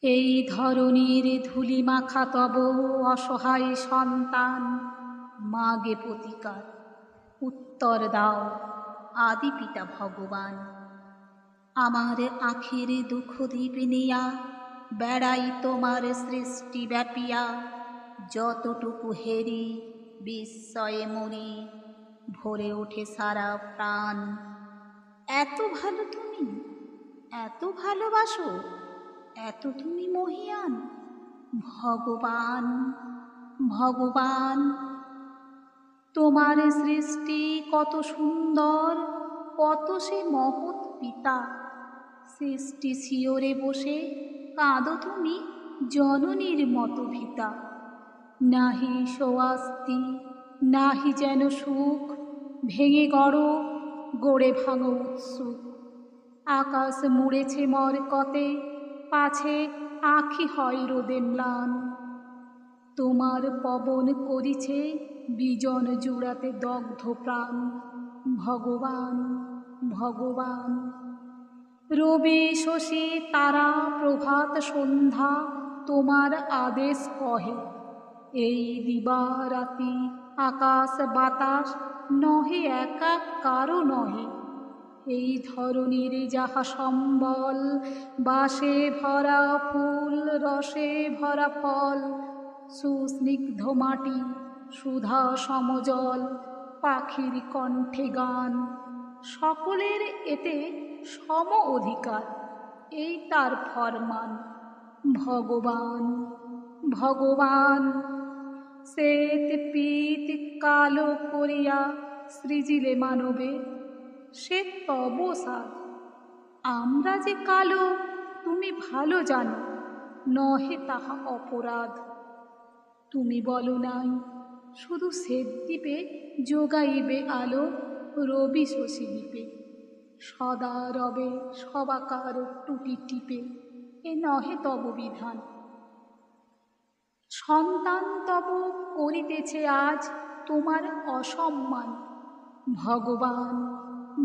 এই ধরণীর ধূলিমাখা তব অসহায় সন্তান মাগে প্রতিকার উত্তর দাও আদি পিতা ভগবান। আমার আখের দুঃখ দ্বীপ নিয়া বেড়াই তোমার সৃষ্টি ব্যাপিয়া, যতটুকু হেরি বিস্ময়ে মরি ভরে ওঠে সারা প্রাণ। এত ভালো তুমি, এত ভালোবাসো, এত তুমি মহিয়ান ভগবান। ভগবান তোমার সৃষ্টি কত সুন্দর, কত সে মহৎ পিতা। সৃষ্টি শিওরে বসে কাঁদো তুমি জননীর মতো ভিতা। নাহি সোয়াস্তি, নাহি যেন সুখ, ভেঙে গড়ে ভাঙো উৎসুক। আকাশ মুড়েছে মরকতে, পাছে আঁখি হয় রোদে ম্লান। তোমার পবন করিছে বিজন জুড়াতে দগ্ধ প্রাণ। ভগবান ভগবান রবি শশী তারা প্রভাত সন্ধ্যা তোমার আদেশ কহে। এই দিবারাতি আকাশ বাতাস নহে একা কারো নহে। এই ধরণীর যাহা সম্বল, বাসে ভরা ফুল রসে ভরা ফল, সুস্নিগ্ধ মাটি সুধা সমজল, পাখির কণ্ঠে গান, সকলের এতে সম অধিকার, এই তার ফরমান। ভগবান ভগবান শ্বেত পীত কালো করিয়া সৃজিলে মানবে, সে তব সাধ। আমরা যে কালো তুমি ভালো জানো, নহে তাহা অপরাধ। তুমি বলো নাই শুধু শ্বেত দ্বীপে যোগাইবে আলো রবি শশী দ্বীপে, সদা রবে সবাকার টুটি টিপে, এ নহে তব বিধান। সন্তান তব করিতেছে আজ তোমার অসম্মান। ভগবান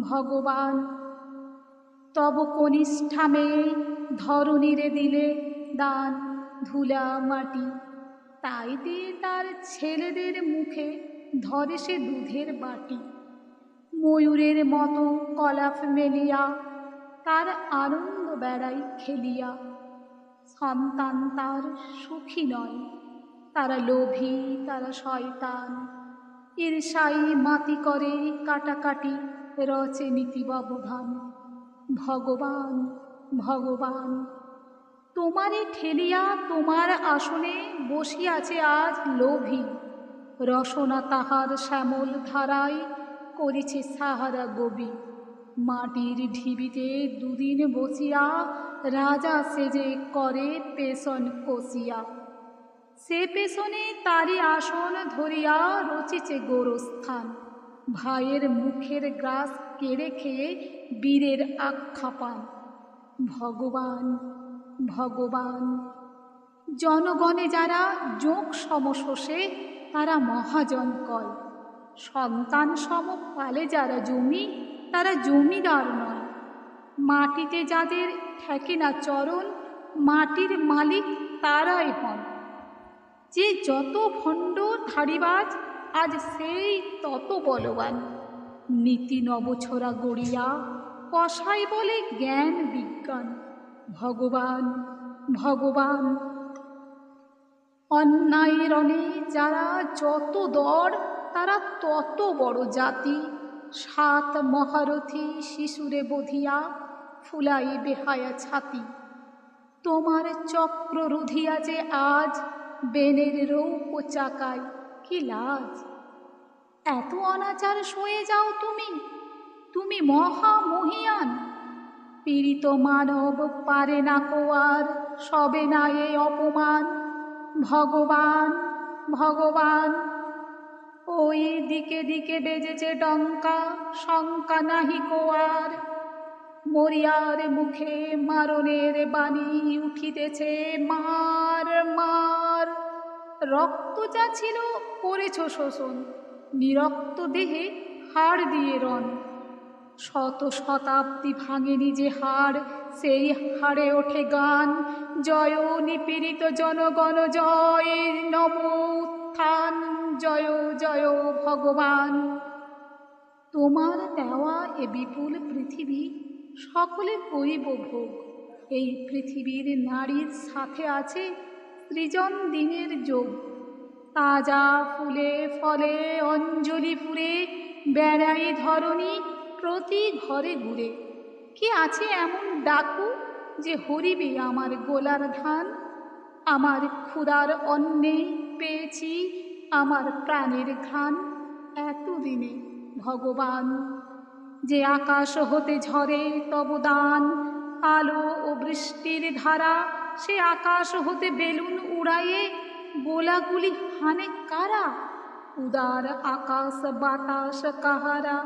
ভগবান তব কনিষ্ঠা মেয়ে ধরণীরে দিলে দান ধুলা মাটি, তাই দিয়ে তার ছেলেদের মুখে ধরে সে দুধের বাটি। ময়ূরের মতো কলাপ মেলিয়া তার আনন্দ বেড়াই খেলিয়া। সন্তান তার সুখী নয়, তারা লোভী, তারা শয়তান। ঈর্ষাই মাতি করে কাটাকাটি, রচে নীতি ব্যবধান। ভগবান ভগবান তোমারে ঠেলিয়া তোমার আসনে বসিয়াছে আজ লোভী। রসনা তাহার শ্যামল ধারায় করেছে সাহারা গবি। মাটির ঢিবিতে দুদিন বসিয়া রাজা সেজে করে পেশন কষিয়া। সে পেছনে তারি আসন ধরিয়া রচিছে গোরস্থান। ভাইয়ের মুখের গ্রাস কেড়ে খেয়ে বীরের আখ্যা পান। ভগবান ভগবান জনগণে যারা যোগ সমশোষে, তারা মহাজন কয়। সন্তান সম পালে যারা জমি, তারা জমিদার নয়। মাটিতে যাদের ঠেকে না চরণ, মাটির মালিক তারাই হন। যে যত ভণ্ড ধাড়িবাজ, আজ সেই তত বলবান। নীতি নবছরা গড়িয়া কসাই বলে জ্ঞান বিজ্ঞান। ভগবান ভগবান অন্যায় রণে যারা যত দর, তারা তত বড় জাতি। সাত মহারথী শিশুরে বধিয়া ফুলাইবে হায়া ছাতি। তোমার চক্র রুধিয়া যে আজ বেনের রৌপ চাকায়, কি লাজ। এত অনাচার সয়ে যাও তুমি, তুমি মহা মহিয়ান। পীড়িত মানব পারে না কোয়ার, সবে না এ অপমান। ভগবান ভগবান ওই দিকে দিকে বেজেছে ডঙ্কা, শঙ্কা নাহি কোয়ার। মরিয়ার মুখে মারণের বাণী উঠিতেছে, মার মার। রক্ত যা ছিল করেছ শোষণ, নিরক্ত দেহে হাড় দিয়ে রণ। শত শতাব্দী ভাঙেনি যে হাড়, সেই হাড়ে ওঠে গান। জয় নিপীড়িত জনগণ জয়, নব উত্থান জয় জয় ভগবান। তোমার দেওয়া এ বিপুল পৃথিবী সকলে করিব ভোগ। এই পৃথিবীর নারীর সাথে আছে সৃজন দিনের যোগ। তাজা ফুলে ফলে অঞ্জলি ফুরে বেড়াই ধরণী প্রতি ঘরে ঘুরে। কি আছে এমন ডাকু যে হরিবে আমার গোলার ধান? আমার ক্ষুধার অন্নে পেয়েছি আমার প্রাণের ঘ্রাণ। এতদিনে ভগবান যে আকাশ হতে ঝরে তব দান, আলো ও বৃষ্টির ধারা, সে আকাশ হতে বেলুন উড়াইয়ে গোলাগুলি হানে কারা? উদার আকাশ বাতাস কাহারা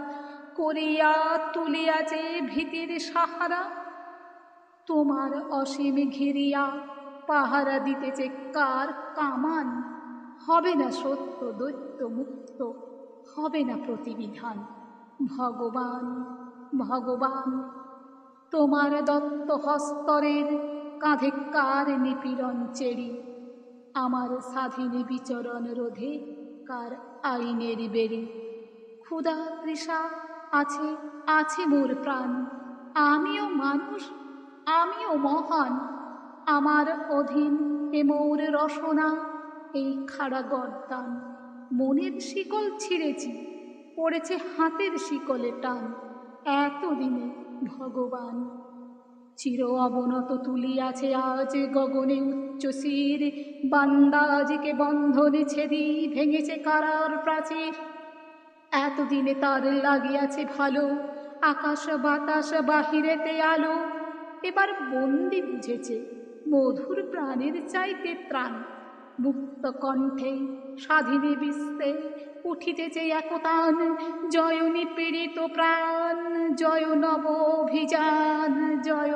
করিয়া তুলিয়াছে ভীতির সাহারা? তোমার অসীম ঘিরিয়া পাহারা দিতেছে কার কামান? হবে না সত্য দৈত্য মুক্ত, হবে না প্রতিবিধান। ভগবান ভগবান তোমার দত্ত হস্তরের কাঁধে কার নিপীড়ন চেরি? আমার স্বাধীন বিচরণ রোধে কার আইনের বেরি? ক্ষুধা তৃষা আছে আছে মোর প্রাণ, আমিও মানুষ, আমিও মহান। আমার অধীন এ মোর রসনা, এই খাড়া গর্দান। মনের শিকল ছিঁড়েছি, পড়েছে হাতের শিকলে টান। এতদিনে ভগবান চির অবনত তুলিয়াছে আজ গগনে উচ্চ শির। বান্দাজিকে বন্ধনে ছেদি ভেঙেছে কারার প্রাচীর। এতদিনে তার লাগিয়াছে ভালো, আকাশ বাতাস বাহিরেতে আলো। এবার বন্দি বুঝেছে মধুর প্রাণের চাইতে ত্রাণ। মুক্ত কণ্ঠে স্বাধীনে বিশ্বে উঠিতেছে একতান। জয় নিপীড়িত প্রাণ, জয় নব অভিযান, জয়